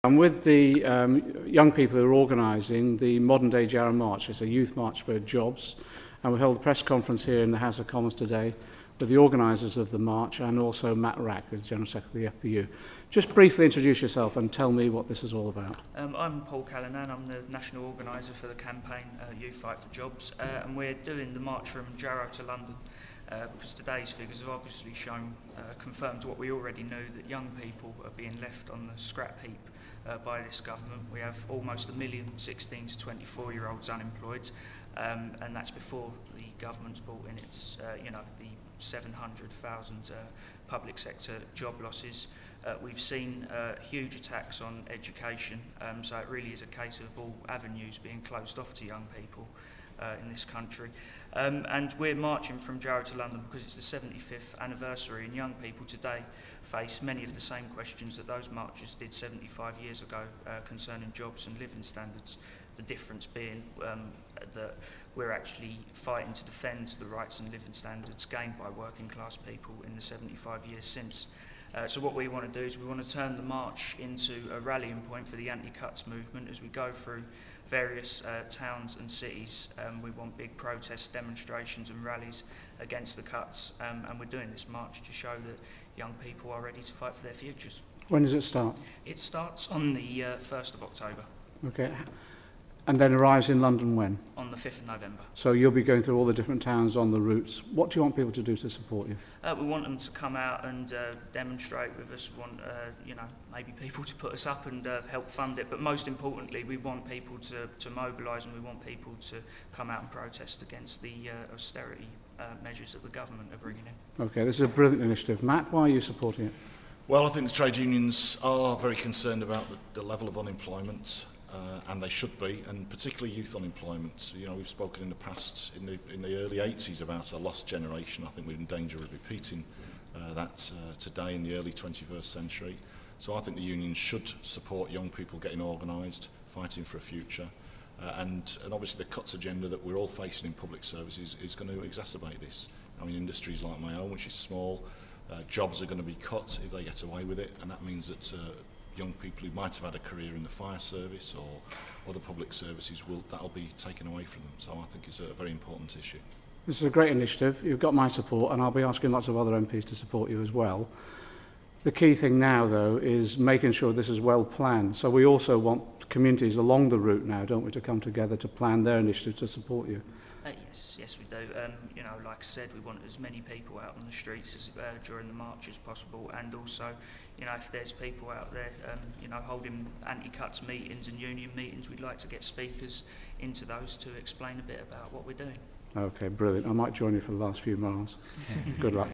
I'm with the young people who are organising the modern day Jarrow March. It's a youth march for jobs, and we held a press conference here in the House of Commons today with the organisers of the march and also Matt Rack, who's General Secretary of the FBU. Just briefly introduce yourself and tell me what this is all about. I'm Paul Callanan. I'm the national organiser for the campaign Youth Fight for Jobs, and we're doing the march from Jarrow to London because today's figures have obviously confirmed what we already knew, that young people are being left on the scrap heap by this government. We have almost 1 million 16 to 24-year-olds unemployed, and that's before the government's brought in its, the 700,000 public sector job losses. We've seen huge attacks on education, so it really is a case of all avenues being closed off to young people in this country. And we're marching from Jarrow to London because it's the 75th anniversary, and young people today face many of the same questions that those marchers did 75 years ago concerning jobs and living standards. The difference being that we're actually fighting to defend the rights and living standards gained by working class people in the 75 years since. So what we want to do is we want to turn the march into a rallying point for the anti-cuts movement as we go through various towns and cities. We want big protests, demonstrations and rallies against the cuts, and we're doing this march to show that young people are ready to fight for their futures. When does it start? It starts on the 1st of October. Okay. And then arrives in London when? On the 5th of November. So you'll be going through all the different towns on the routes. What do you want people to do to support you? We want them to come out and demonstrate with us. We want, maybe people to put us up and help fund it. But most importantly, we want people to mobilise, and we want people to come out and protest against the austerity measures that the government are bringing in. Okay, this is a brilliant initiative. Matt, why are you supporting it? Well, I think the trade unions are very concerned about the level of unemployment. And they should be, and particularly youth unemployment. You know, we've spoken in the past, in the early 80s, about a lost generation. I think we're in danger of repeating that today in the early 21st century. So I think the unions should support young people getting organised, fighting for a future. And obviously the cuts agenda that we're all facing in public services is going to exacerbate this. I mean, industries like my own, which is small, jobs are going to be cut if they get away with it, and that means that young people who might have had a career in the fire service or other public services, that'll be taken away from them. So I think it's a very important issue. This is a great initiative. You've got my support, and I'll be asking lots of other MPs to support you as well. The key thing now, though, is making sure this is well planned. So we also want communities along the route now, don't we, to come together to plan their initiative to support you. Yes, we do. Like I said, we want as many people out on the streets during the march as possible, and also, if there's people out there, holding anti-cuts meetings and union meetings, we'd like to get speakers into those to explain a bit about what we're doing. Okay, brilliant. I might join you for the last few miles. Good luck.